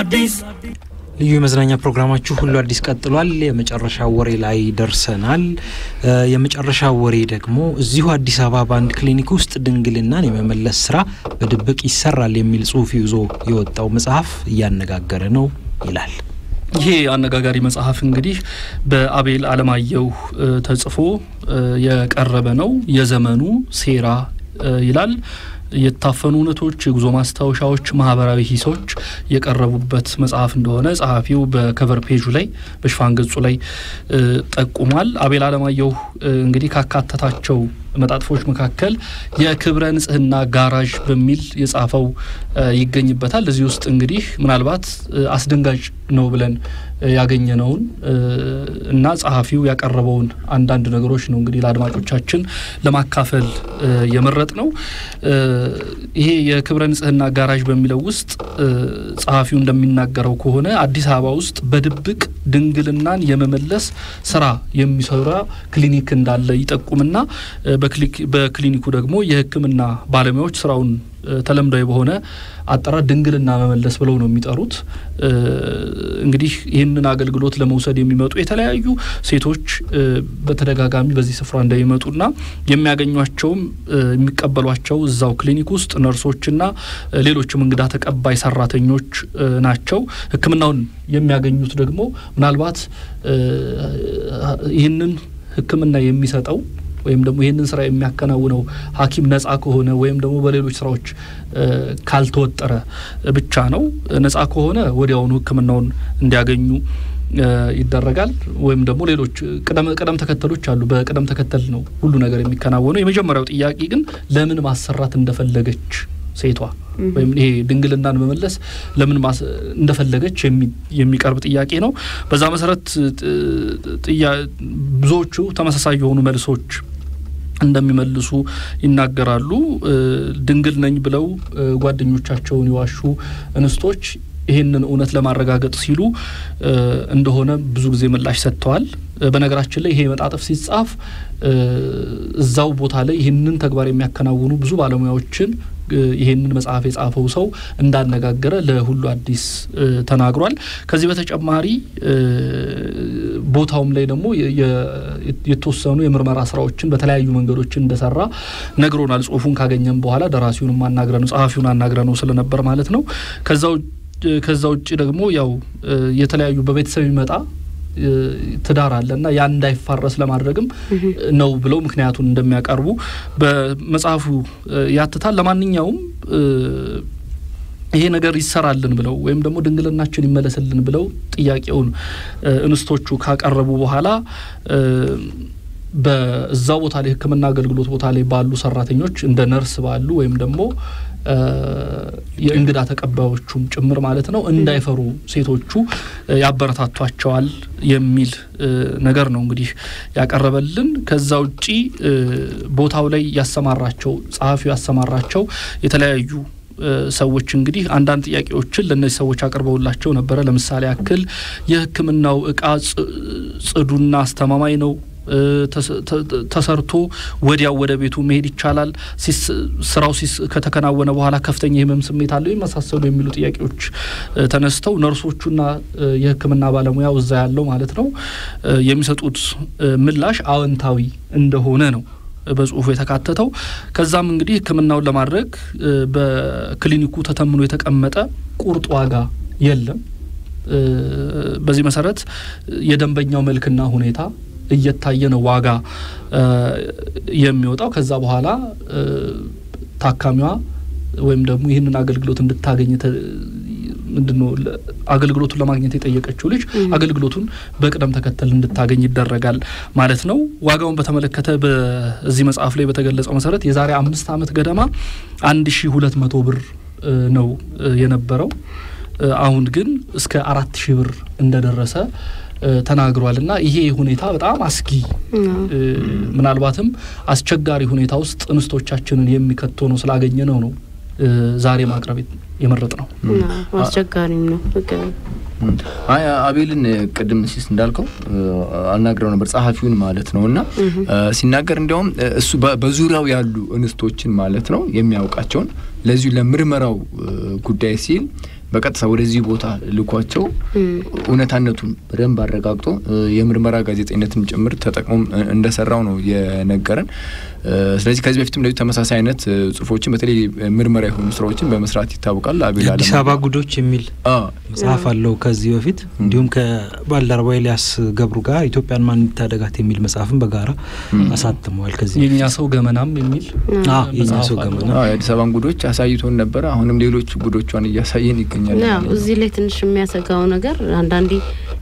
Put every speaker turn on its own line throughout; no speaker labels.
አዲስ ልዩ የመዝናኛ ፕሮግራማችሁ ሁሉ አዲስ ቀጥሏል። የመጨረሻው ወሬ ላይ ደርሰናል። የመጨረሻው ወሬ ደግሞ እዚሁ አዲስ አበባ ባንድ ክሊኒክ ውስጥ ድንግልናን የመመለስ ስራ በድብቅ ይሰራል የሚል ጽሑፍ ይዞ የወጣው መጽሐፍ እያነጋገረ ነው ይላል።
ይሄ አነጋጋሪ መጽሐፍ እንግዲህ በአቤል አለማየሁ ተጽፎ የቀረበ ነው። የዘመኑ ሴራ ይላል። የታፈኑ እውነቶች፣ የጉዞ ማስታወሻዎች፣ ማህበራዊ ሂሶች የቀረቡበት መጽሐፍ እንደሆነ ጸሐፊው በከቨር ፔጁ ላይ በሽፋን ገጹ ላይ ጠቁሟል። አቤል አለማየሁ እንግዲህ ካካተታቸው መጣጥፎች መካከል የክብረ ንጽህና ጋራዥ በሚል የጻፈው ይገኝበታል። እዚህ ውስጥ እንግዲህ ምናልባት አስደንጋጭ ነው ብለን ያገኘነውን እና ጸሐፊው ያቀረበውን አንዳንድ ነገሮች ነው እንግዲህ ለአድማጮቻችን ለማካፈል የመረጥነው። ይሄ የክብረ ንጽህና ጋራዥ በሚለው ውስጥ ጸሐፊው እንደሚናገረው ከሆነ አዲስ አበባ ውስጥ በድብቅ ድንግልናን የመመለስ ስራ የሚሰራ ክሊኒክ እንዳለ ይጠቁምና በክሊኒኩ ደግሞ የሕክምና ባለሙያዎች ስራውን ተለምዷዊ በሆነ አጠራር ድንግልና መመለስ ብለው ነው የሚጠሩት። እንግዲህ ይህንን አገልግሎት ለመውሰድ የሚመጡ የተለያዩ ሴቶች በተደጋጋሚ በዚህ ስፍራ እንደሚመጡና የሚያገኟቸውም የሚቀበሏቸው እዛው ክሊኒክ ውስጥ ነርሶችና ሌሎችም እንግዳ ተቀባይ ሰራተኞች ናቸው። ሕክምናውን የሚያገኙት ደግሞ ምናልባት ይህንን ሕክምና የሚሰጠው ወይም ደግሞ ይሄንን ስራ የሚያከናውነው ሐኪም ነፃ ከሆነ ወይም ደግሞ በሌሎች ስራዎች ካልተወጠረ ብቻ ነው። ነፃ ከሆነ ወዲያውኑ ሕክምናውን እንዲያገኙ ይደረጋል። ወይም ደግሞ ሌሎች ቀደም ተከተሎች አሉ። በቀደም ተከተል ነው ሁሉ ነገር የሚከናወነው። የመጀመሪያው ጥያቄ ግን ለምን ማሰራት እንደፈለገች ሴቷ ወይም ይሄ ድንግልናን መመለስ ለምን እንደፈለገች የሚቀርብ ጥያቄ ነው። በዛ መሰረት ብዙዎቹ ተመሳሳይ የሆኑ መልሶች እንደሚመልሱ ይናገራሉ። ድንግል ነኝ ብለው ጓደኞቻቸውን ይዋሹ እንስቶች ይሄንን እውነት ለማረጋገጥ ሲሉ እንደሆነ ብዙ ጊዜ ምላሽ ሰጥተዋል። በነገራችን ላይ ይሄ መጣጥፍ ሲጻፍ እዛው ቦታ ላይ ይሄንን ተግባር የሚያከናውኑ ብዙ ባለሙያዎችን ይሄንን መጽሐፍ የጻፈው ሰው እንዳነጋገረ ለሁሉ አዲስ ተናግሯል። ከዚህ በተጨማሪ ቦታውም ላይ ደግሞ የተወሰኑ የምርመራ ስራዎችን በተለያዩ መንገዶች እንደሰራ ነግሮናል። ጽሑፉን ካገኘን በኋላ ደራሲውንም አናግረነው ጸሐፊውን አናግረነው ስለነበር ማለት ነው። ከዛው ውጪ ደግሞ ያው የተለያዩ በቤተሰብ ይመጣ ትዳር አለና ያ እንዳይፋረስ ለማድረግም ነው ብለው ምክንያቱን እንደሚያቀርቡ በመጽሐፉ ያትታል። ለማንኛውም ይሄ ነገር ይሰራልን ብለው ወይም ደግሞ ድንግልናችን ይመለስልን ብለው ጥያቄውን እንስቶቹ ካቀረቡ በኋላ በዛው ቦታ ላይ ሕክምና አገልግሎት ቦታ ላይ ባሉ ሰራተኞች እንደ ነርስ ባሉ ወይም ደግሞ የእንግዳ ተቀባዮቹም ጭምር ማለት ነው እንዳይፈሩ ሴቶቹ ያበረታቷቸዋል የሚል ነገር ነው እንግዲህ ያቀረበልን። ከዛው ውጪ ቦታው ላይ ያሰማራቸው ጸሐፊው ያሰማራቸው የተለያዩ ሰዎች እንግዲህ አንዳንድ ጥያቄዎችን ለነዚህ ሰዎች አቀርበውላቸው ነበር። ለምሳሌ ያክል የሕክምናው ዕቃ ጽዱና አስተማማኝ ነው? ተሰርቶ ወዲያው ወደ ቤቱ መሄድ ይቻላል? ስራው ከተከናወነ በኋላ ከፍተኛ የህመም ስሜት አለው የመሳሰሉ የሚሉ ጥያቄዎች ተነስተው ነርሶቹና የሕክምና ባለሙያው እዛ ያለው ማለት ነው የሚሰጡት ምላሽ አዎንታዊ እንደሆነ ነው በጽሁፉ የተካተተው። ከዛም እንግዲህ ሕክምናውን ለማድረግ በክሊኒኩ ተተምኖ የተቀመጠ ቁርጥ ዋጋ የለም። በዚህ መሰረት የደንበኛው መልክና ሁኔታ እየታየ ነው ዋጋ የሚወጣው። ከዛ በኋላ ታካሚዋ ወይም ደግሞ ይህንን አገልግሎት እንድታገኝ ምንድነው አገልግሎቱን ለማግኘት የጠየቀችው ልጅ አገልግሎቱን በቅደም ተከተል እንድታገኝ ይደረጋል ማለት ነው። ዋጋውን በተመለከተ በዚህ መጽሐፍ ላይ በተገለጸው መሰረት የዛሬ 5 አመት ገደማ 1200 ብር ነው የነበረው። አሁን ግን እስከ 4000 ብር እንደደረሰ ተናግሯልና ይሄ ሁኔታ በጣም አስጊ ምናልባትም አስቸጋሪ ሁኔታ ውስጥ እንስቶቻችንን የሚከቶ ነው ስላገኘነው ነው ዛሬ ማቅረብ የመረጥነው።
አስቸጋሪም ነው።
አቤልን ቅድም ሲስ እንዳልከው አናግረው ነበር ጸሐፊውን ማለት ነውና ሲናገር እንደውም እሱ በዙሪያው ያሉ እንስቶችን ማለት ነው የሚያውቃቸውን ለዚህ ለምርመራው ጉዳይ ሲል በቀጥታ ወደዚህ ቦታ ልኳቸው እውነታነቱን በደንብ አረጋግጦ የምርመራ ጋዜጠኝነትን ጭምር ተጠቅሞ እንደሰራው ነው የነገረን። ስለዚህ ከዚህ በፊትም እንደዚህ ተመሳሳይ አይነት ጽሁፎችን በተለይ ምርመራ የሆኑ ስራዎችን በመስራት ይታወቃል። አቤል
አዲስ አበባ ጉዶች የሚል መጽሐፍ አለው ከዚህ በፊት እንዲሁም ከባልደረባው ኤልያስ ገብሩ ጋር ኢትዮጵያን ማን ይታደጋት የሚል መጽሐፍን በጋራ አሳትመዋል። ከዚህ
የኛ ሰው ገመናም የሚል
የኛ ሰው ገመና
የአዲስ አበባ ጉዶች አሳይቶን ነበር። አሁንም ሌሎች ጉዶቿን እያሳየን ይገኛል።
እዚህ ላይ ትንሽ የሚያሰጋው ነገር አንዳንዴ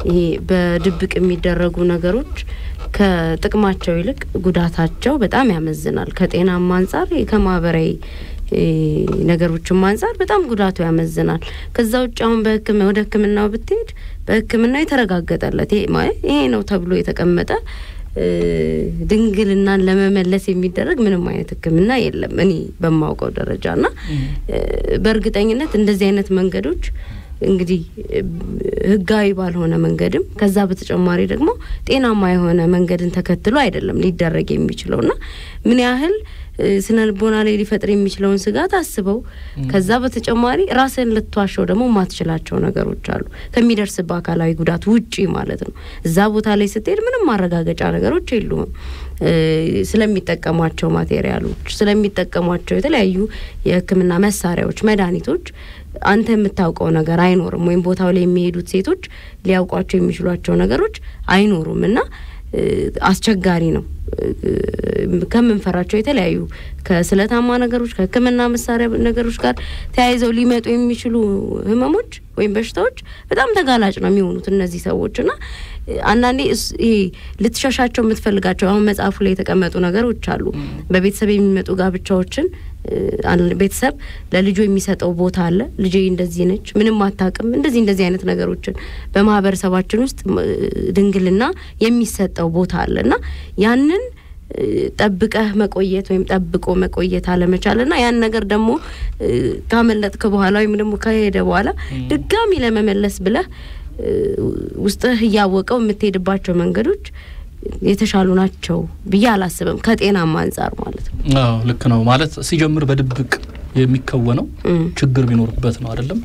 ይሄ በድብቅ የሚደረጉ ነገሮች ከጥቅማቸው ይልቅ ጉዳታቸው በጣም ያመዝናል። ከጤናማ አንፃር ከማህበራዊ ነገሮችም አንፃር በጣም ጉዳቱ ያመዝናል። ከዛ ውጭ አሁን ወደ ሕክምናው ብትሄድ በሕክምናው የተረጋገጠለት ይሄ ነው ተብሎ የተቀመጠ ድንግልናን ለመመለስ የሚደረግ ምንም አይነት ሕክምና የለም እኔ በማውቀው ደረጃና በእርግጠኝነት እንደዚህ አይነት መንገዶች እንግዲህ ህጋዊ ባልሆነ መንገድም ከዛ በተጨማሪ ደግሞ ጤናማ የሆነ መንገድን ተከትሎ አይደለም ሊደረግ የሚችለውና ምን ያህል ስነልቦና ላይ ሊፈጥር የሚችለውን ስጋት አስበው ከዛ በተጨማሪ ራስን ልትዋሸው ደግሞ ማትችላቸው ነገሮች አሉ ከሚደርስበት አካላዊ ጉዳት ውጪ ማለት ነው። እዛ ቦታ ላይ ስትሄድ ምንም ማረጋገጫ ነገሮች የሉም። ስለሚጠቀሟቸው ማቴሪያሎች ስለሚጠቀሟቸው የተለያዩ የህክምና መሳሪያዎች መድኃኒቶች አንተ የምታውቀው ነገር አይኖርም ወይም ቦታው ላይ የሚሄዱት ሴቶች ሊያውቋቸው የሚችሏቸው ነገሮች አይኖሩምና አስቸጋሪ ነው። ከመንፈራቸው የተለያዩ ከስለታማ ነገሮች ከህክምና መሳሪያ ነገሮች ጋር ተያይዘው ሊመጡ የሚችሉ ህመሞች ወይም በሽታዎች በጣም ተጋላጭ ነው የሚሆኑት እነዚህ ሰዎችና አንዳንዴ ልትሸሻቸው የምትፈልጋቸው አሁን መጽሐፉ ላይ የተቀመጡ ነገሮች አሉ። በቤተሰብ የሚመጡ ጋብቻዎችን ቤተሰብ ለልጁ የሚሰጠው ቦታ አለ። ልጄ እንደዚህ ነች ምንም አታውቅም እንደዚህ አይነት ነገሮችን በማህበረሰባችን ውስጥ ድንግልና የሚሰጠው ቦታ አለና ያንን ጠብቀህ መቆየት ወይም ጠብቆ መቆየት አለመቻልና ያን ነገር ደግሞ ካመለጥክ በኋላ ወይም ደግሞ ከሄደ በኋላ ድጋሚ ለመመለስ ብለህ ውስጥህ ያወቀው የምትሄድባቸው መንገዶች የተሻሉ ናቸው ብዬ አላስብም ከጤናማ አንፃር ማለት ነው።
ልክ ነው ማለት ሲጀምር በድብቅ የሚከወነው ችግር ቢኖርበት ነው አይደለም።